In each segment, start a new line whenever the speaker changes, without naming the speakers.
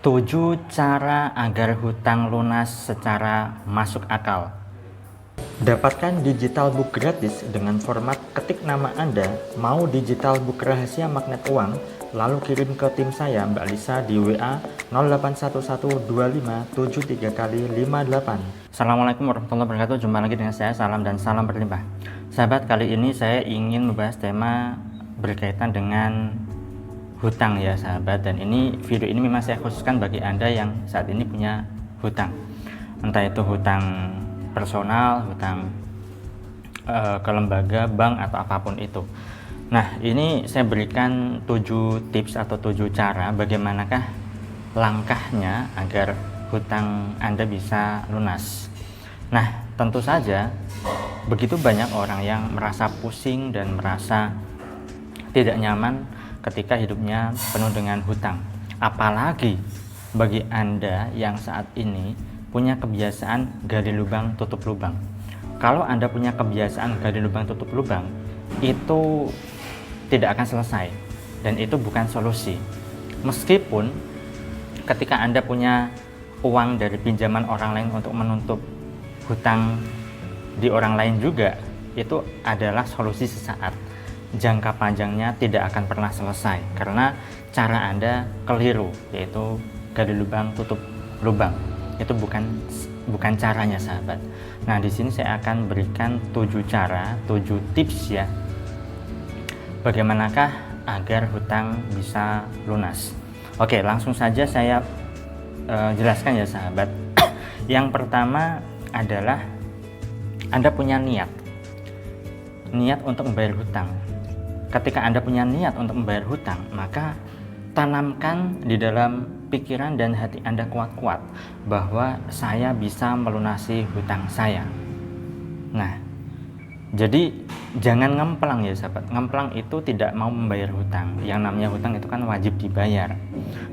7 cara agar hutang lunas secara masuk akal. Dapatkan digital book gratis dengan format ketik nama Anda, mau digital book rahasia magnet uang, lalu kirim ke tim saya Mbak Lisa di WA 08112573 kali 58. Assalamualaikum warahmatullahi wabarakatuh. Jumpa lagi dengan saya, salam dan salam berlimpah. Sahabat, kali ini saya ingin membahas tema berkaitan dengan hutang ya sahabat, dan video ini memang saya khususkan bagi Anda yang saat ini punya hutang, entah itu hutang personal, hutang ke lembaga, bank, atau apapun itu. Nah, ini saya berikan 7 tips atau 7 cara bagaimanakah langkahnya agar hutang Anda bisa lunas. Nah, tentu saja begitu banyak orang yang merasa pusing dan merasa tidak nyaman ketika hidupnya penuh dengan hutang. Apalagi bagi Anda yang saat ini punya kebiasaan gali lubang tutup lubang. Kalau Anda punya kebiasaan gali lubang tutup lubang, itu tidak akan selesai dan itu bukan solusi. Meskipun ketika Anda punya uang dari pinjaman orang lain untuk menutup hutang di orang lain juga, itu adalah solusi sesaat. Jangka panjangnya tidak akan pernah selesai karena cara Anda keliru, yaitu gali lubang tutup lubang. Itu bukan caranya sahabat. Nah, di sini saya akan berikan 7 cara, 7 tips ya, bagaimanakah agar hutang bisa lunas. Oke, langsung saja saya jelaskan ya sahabat. Yang pertama adalah Anda punya niat untuk membayar hutang. Ketika Anda punya niat untuk membayar hutang, maka tanamkan di dalam pikiran dan hati Anda kuat-kuat bahwa saya bisa melunasi hutang saya. Nah, jadi jangan ngemplang ya sahabat. Ngemplang itu tidak mau membayar hutang. Yang namanya hutang itu kan wajib dibayar.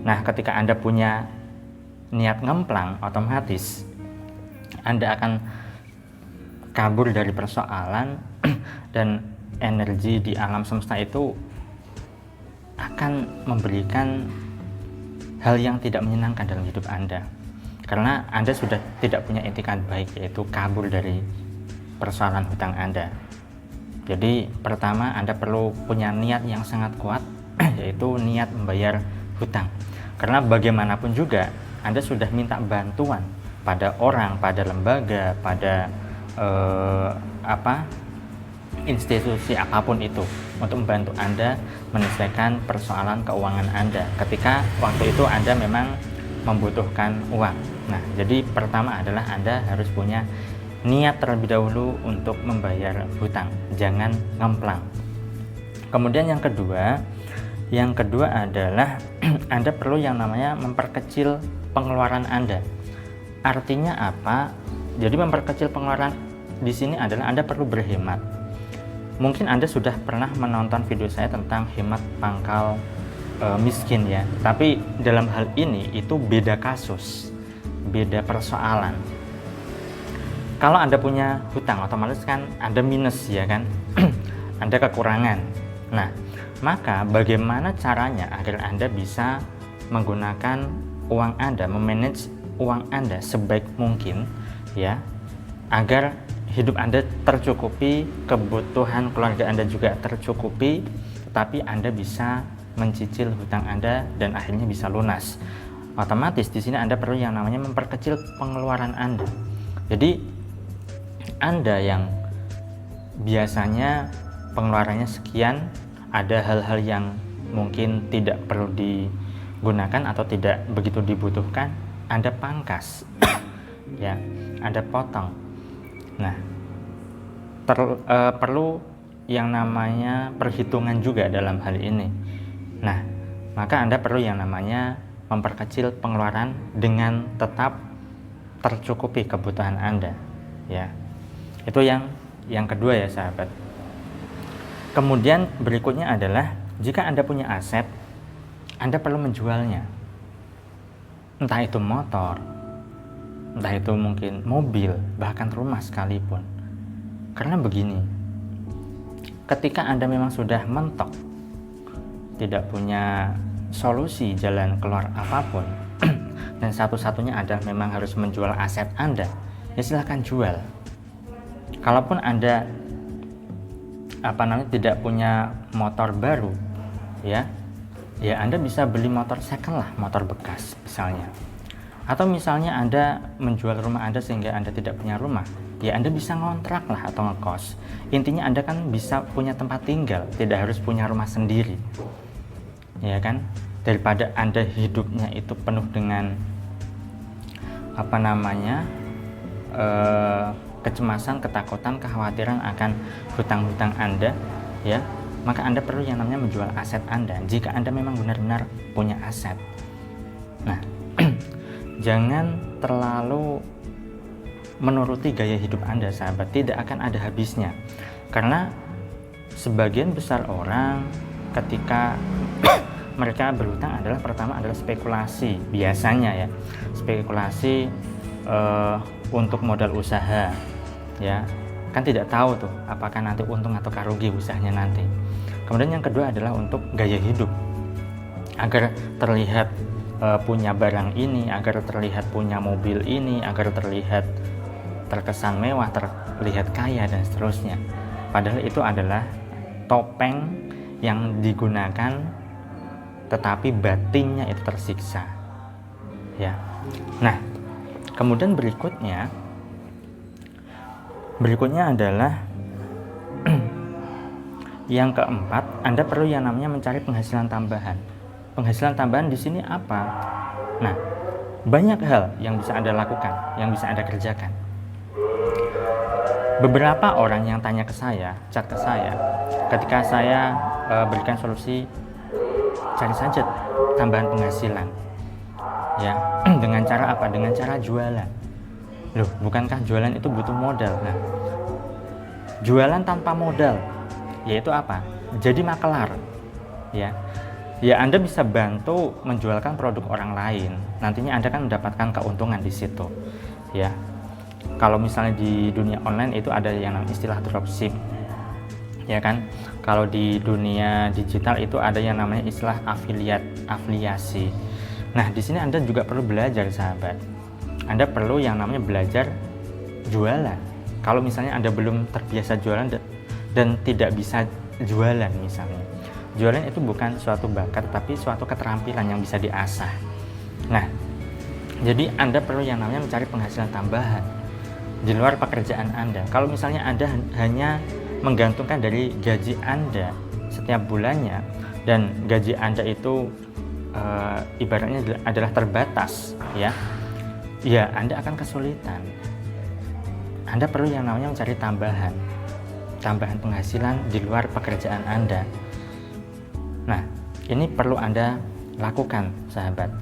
Nah, ketika Anda punya niat ngemplang, otomatis Anda akan kabur dari persoalan dan energi di alam semesta itu akan memberikan hal yang tidak menyenangkan dalam hidup Anda, karena Anda sudah tidak punya etikat baik, yaitu kabur dari persoalan hutang Anda. Jadi pertama, Anda perlu punya niat yang sangat kuat yaitu niat membayar hutang, karena bagaimanapun juga Anda sudah minta bantuan pada orang, pada lembaga, pada institusi apapun itu untuk membantu Anda menyelesaikan persoalan keuangan Anda ketika waktu itu Anda memang membutuhkan uang. Nah, jadi pertama adalah Anda harus punya niat terlebih dahulu untuk membayar hutang, jangan ngemplang. Kemudian yang kedua adalah Anda perlu yang namanya memperkecil pengeluaran Anda. Artinya apa? Jadi memperkecil pengeluaran di sini adalah Anda perlu berhemat. Mungkin Anda sudah pernah menonton video saya tentang hemat pangkal miskin ya. Tapi dalam hal ini itu beda kasus, beda persoalan. Kalau Anda punya hutang, otomatis kan Anda minus ya kan, Anda kekurangan. Nah, maka bagaimana caranya agar Anda bisa menggunakan uang Anda, memanage uang Anda sebaik mungkin ya, agar hidup Anda tercukupi, kebutuhan keluarga Anda juga tercukupi, tetapi Anda bisa mencicil hutang Anda dan akhirnya bisa lunas. Otomatis di sini Anda perlu yang namanya memperkecil pengeluaran Anda. Jadi Anda yang biasanya pengeluarannya sekian, ada hal-hal yang mungkin tidak perlu digunakan atau tidak begitu dibutuhkan, Anda pangkas ya, Anda potong. Nah, perlu yang namanya perhitungan juga dalam hal ini. Nah, maka Anda perlu yang namanya memperkecil pengeluaran dengan tetap tercukupi kebutuhan Anda ya. Itu yang kedua ya sahabat. Kemudian berikutnya adalah jika Anda punya aset, Anda perlu menjualnya. Entah itu motor, entah itu mungkin mobil, bahkan rumah sekalipun. Karena begini, ketika Anda memang sudah mentok, tidak punya solusi jalan keluar apapun, dan satu-satunya adalah memang harus menjual aset Anda, ya silahkan jual. Kalaupun Anda tidak punya motor baru, ya Anda bisa beli motor second lah, motor bekas misalnya. Atau misalnya Anda menjual rumah Anda sehingga Anda tidak punya rumah, ya Anda bisa ngontrak lah atau ngekos. Intinya Anda kan bisa punya tempat tinggal, tidak harus punya rumah sendiri, ya kan? Daripada Anda hidupnya itu penuh dengan kecemasan, ketakutan, kekhawatiran akan hutang-hutang Anda, ya, maka Anda perlu yang namanya menjual aset Anda jika Anda memang benar-benar punya aset. Nah, jangan terlalu menuruti gaya hidup Anda, sahabat, tidak akan ada habisnya. Karena sebagian besar orang ketika mereka berhutang pertama adalah spekulasi, biasanya ya, spekulasi untuk modal usaha, ya kan tidak tahu tuh apakah nanti untung atau rugi usahanya nanti. Kemudian yang kedua adalah untuk gaya hidup, agar terlihat punya barang ini, agar terlihat punya mobil ini, agar terlihat terkesan mewah, terlihat kaya dan seterusnya. Padahal itu adalah topeng yang digunakan, tetapi batinnya itu tersiksa, ya. Nah, kemudian berikutnya adalah yang keempat, Anda perlu yang namanya mencari penghasilan tambahan. Penghasilan tambahan di sini apa? Nah, banyak hal yang bisa Anda lakukan, yang bisa Anda kerjakan. Beberapa orang yang tanya ke saya, chat ke saya, ketika saya berikan solusi, cari saja tambahan penghasilan, ya. Dengan cara apa? Dengan cara jualan. Loh, bukankah jualan itu butuh modal? Nah, jualan tanpa modal, yaitu apa? Jadi makelar, ya. Ya, Anda bisa bantu menjualkan produk orang lain. Nantinya Anda kan mendapatkan keuntungan di situ, ya. Kalau misalnya di dunia online itu ada yang namanya istilah dropship, ya kan? Kalau di dunia digital itu ada yang namanya istilah afiliasi. Nah, di sini Anda juga perlu belajar, sahabat. Anda perlu yang namanya belajar jualan. Kalau misalnya Anda belum terbiasa jualan dan tidak bisa jualan misalnya. Jualan itu bukan suatu bakat, tapi suatu keterampilan yang bisa diasah. Nah, jadi Anda perlu yang namanya mencari penghasilan tambahan di luar pekerjaan Anda. Kalau misalnya Anda hanya menggantungkan dari gaji Anda setiap bulannya, dan gaji Anda itu ibaratnya adalah terbatas, ya Anda akan kesulitan. Anda perlu yang namanya mencari tambahan penghasilan di luar pekerjaan Anda. Nah, ini perlu Anda lakukan, sahabat.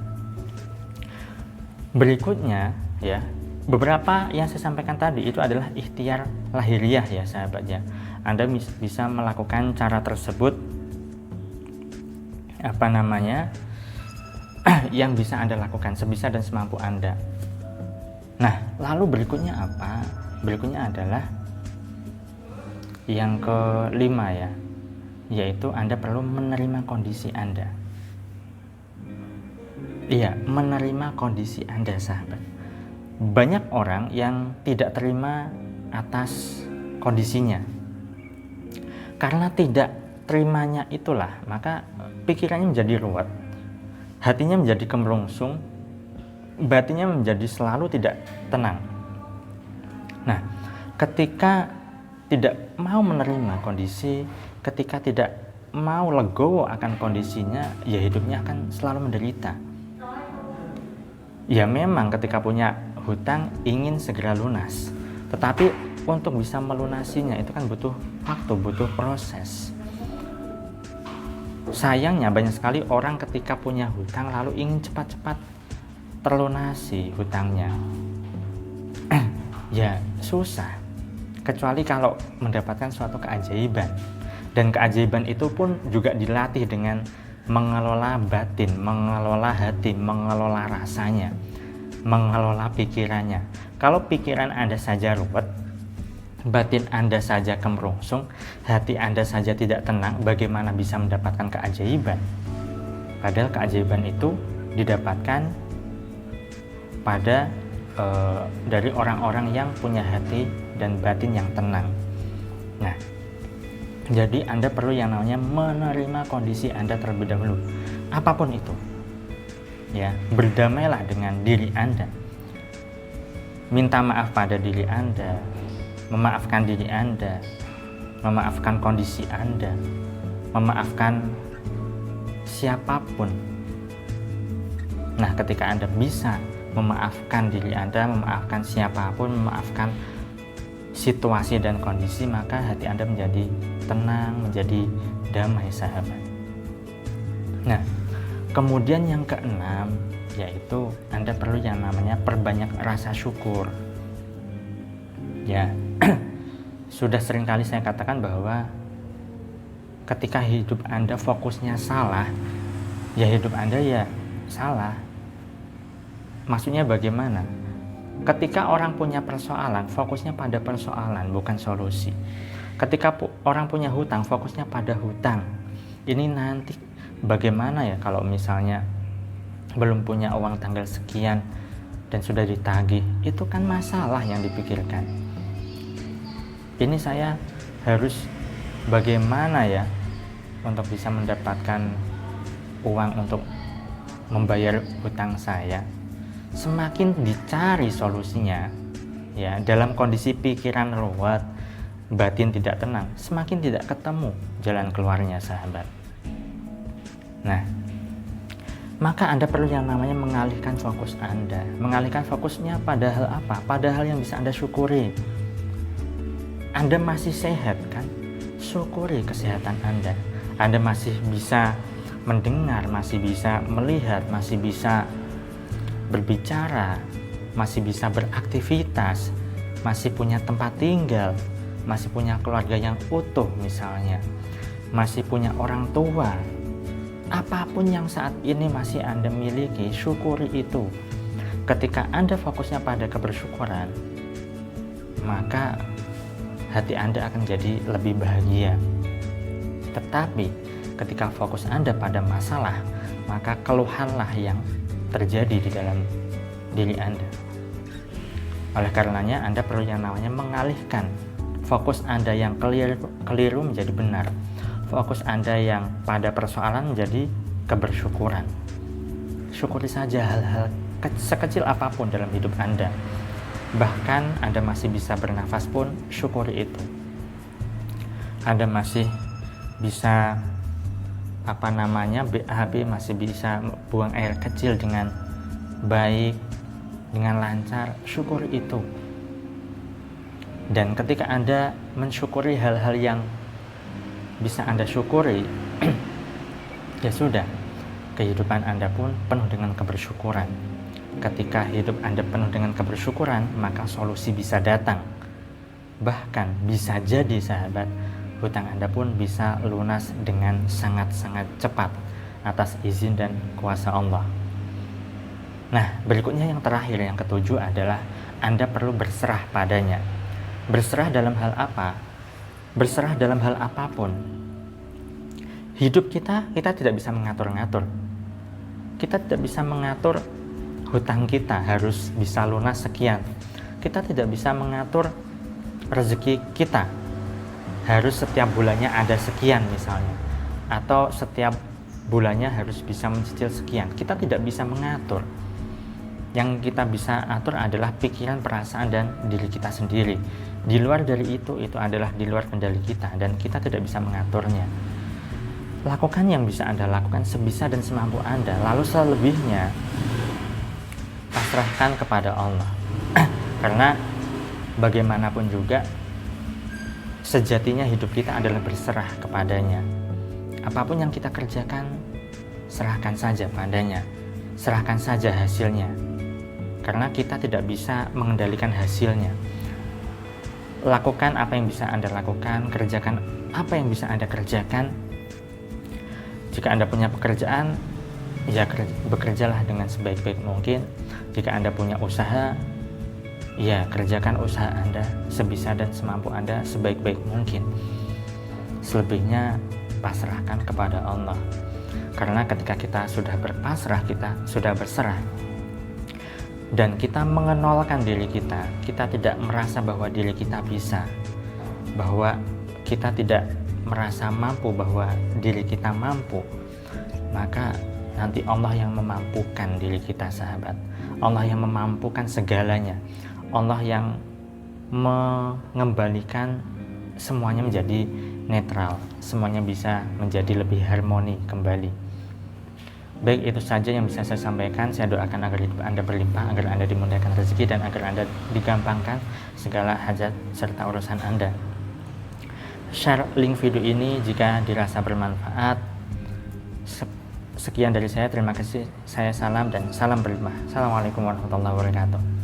Berikutnya, ya, beberapa yang saya sampaikan tadi itu adalah ikhtiar lahiriah, ya, sahabat, ya. Anda bisa melakukan cara tersebut yang bisa Anda lakukan sebisa dan semampu Anda. Nah, lalu berikutnya apa? Berikutnya adalah yang kelima, ya, yaitu Anda perlu menerima kondisi Anda. Iya, menerima kondisi Anda, sahabat. Banyak orang yang tidak terima atas kondisinya. Karena tidak terimanya itulah, maka pikirannya menjadi ruwet, hatinya menjadi kemerungsung, batinnya menjadi selalu tidak tenang. Nah, ketika tidak mau menerima kondisi, ketika tidak mau legowo akan kondisinya, ya hidupnya akan selalu menderita. Ya memang ketika punya hutang ingin segera lunas, tetapi untuk bisa melunasinya itu kan butuh waktu, butuh proses. Sayangnya banyak sekali orang ketika punya hutang lalu ingin cepat-cepat terlunasi hutangnya. Ya susah, kecuali kalau mendapatkan suatu keajaiban. Dan keajaiban itu pun juga dilatih dengan mengelola batin, mengelola hati, mengelola rasanya, mengelola pikirannya. Kalau pikiran Anda saja ruwet, batin Anda saja kemerungsung, hati Anda saja tidak tenang, bagaimana bisa mendapatkan keajaiban? Padahal keajaiban itu didapatkan pada dari orang-orang yang punya hati dan batin yang tenang. Nah, jadi Anda perlu yang namanya menerima kondisi Anda terlebih dahulu, apapun itu. Ya, berdamailah dengan diri Anda. Minta maaf pada diri Anda, memaafkan diri Anda, memaafkan kondisi Anda, memaafkan siapapun. Nah, ketika Anda bisa memaafkan diri Anda, memaafkan siapapun, memaafkan situasi dan kondisi, maka hati Anda menjadi tenang, menjadi damai, sahabat. Nah, kemudian yang keenam, yaitu Anda perlu yang namanya perbanyak rasa syukur. Ya, sudah seringkali saya katakan bahwa ketika hidup Anda fokusnya salah, ya hidup Anda ya salah. Maksudnya bagaimana? Ketika orang punya persoalan, fokusnya pada persoalan, bukan solusi. Ketika orang punya hutang, fokusnya pada hutang. Ini nanti bagaimana ya kalau misalnya belum punya uang tanggal sekian dan sudah ditagih, itu kan masalah yang dipikirkan. Ini saya harus bagaimana ya untuk bisa mendapatkan uang untuk membayar hutang saya. Semakin dicari solusinya, ya dalam kondisi pikiran ruwet, batin tidak tenang, semakin tidak ketemu jalan keluarnya, sahabat. Nah, maka Anda perlu yang namanya mengalihkan fokus Anda. Mengalihkan fokusnya pada hal apa? Pada hal yang bisa Anda syukuri. Anda masih sehat kan? Syukuri kesehatan Anda. Anda masih bisa mendengar, masih bisa melihat, masih bisa berbicara, masih bisa beraktivitas, masih punya tempat tinggal, masih punya keluarga yang utuh misalnya, masih punya orang tua. Apapun yang saat ini masih Anda miliki, syukuri itu. Ketika Anda fokusnya pada kebersyukuran, maka hati Anda akan jadi lebih bahagia. Tetapi ketika fokus Anda pada masalah, maka keluhanlah yang terjadi di dalam diri Anda. Oleh karenanya Anda perlu yang namanya mengalihkan fokus Anda yang keliru menjadi benar. Fokus Anda yang pada persoalan menjadi kebersyukuran. Syukuri saja hal-hal sekecil apapun dalam hidup Anda. Bahkan Anda masih bisa bernafas pun, syukuri itu. Anda masih bisa BAB, masih bisa buang air kecil dengan baik, dengan lancar, syukuri itu. Dan ketika Anda mensyukuri hal-hal yang bisa Anda syukuri, ya sudah, kehidupan Anda pun penuh dengan kebersyukuran. Ketika hidup Anda penuh dengan kebersyukuran, maka solusi bisa datang. Bahkan bisa jadi, sahabat, hutang Anda pun bisa lunas dengan sangat-sangat cepat atas izin dan kuasa Allah. Nah, berikutnya yang terakhir, yang ketujuh adalah Anda perlu berserah padanya. Berserah dalam hal apa? Berserah dalam hal apapun. Hidup kita tidak bisa mengatur-ngatur. Kita tidak bisa mengatur hutang kita harus bisa lunas sekian. Kita tidak bisa mengatur rezeki kita harus setiap bulannya ada sekian misalnya, atau setiap bulannya harus bisa mencicil sekian. Kita tidak bisa mengatur. Yang kita bisa atur adalah pikiran, perasaan, dan diri kita sendiri. Di luar dari itu adalah di luar kendali kita, dan kita tidak bisa mengaturnya. Lakukan yang bisa Anda lakukan sebisa dan semampu Anda, lalu selebihnya pasrahkan kepada Allah. Karena bagaimanapun juga sejatinya hidup kita adalah berserah kepadanya. Apapun yang kita kerjakan, serahkan saja padanya. Serahkan saja hasilnya. Karena kita tidak bisa mengendalikan hasilnya. Lakukan apa yang bisa Anda lakukan, kerjakan apa yang bisa Anda kerjakan. Jika Anda punya pekerjaan, ya bekerjalah dengan sebaik-baik mungkin. Jika Anda punya usaha, ya kerjakan usaha Anda sebisa dan semampu Anda sebaik-baik mungkin. Selebihnya pasrahkan kepada Allah. Karena ketika kita sudah berpasrah, kita sudah berserah, dan kita mengenolkan diri kita, kita tidak merasa bahwa diri kita bisa, bahwa kita tidak merasa mampu, bahwa diri kita mampu, maka nanti Allah yang memampukan diri kita, sahabat. Allah yang memampukan segalanya. Allah yang mengembalikan semuanya menjadi netral, semuanya bisa menjadi lebih harmoni kembali. Baik, itu saja yang bisa saya sampaikan. Saya doakan agar hidup Anda berlimpah, agar Anda dimudahkan rezeki, dan agar Anda digampangkan segala hajat serta urusan Anda. Share link video ini jika dirasa bermanfaat. Sekian dari saya, terima kasih. Saya salam dan salam berlimpah. Assalamualaikum warahmatullahi wabarakatuh.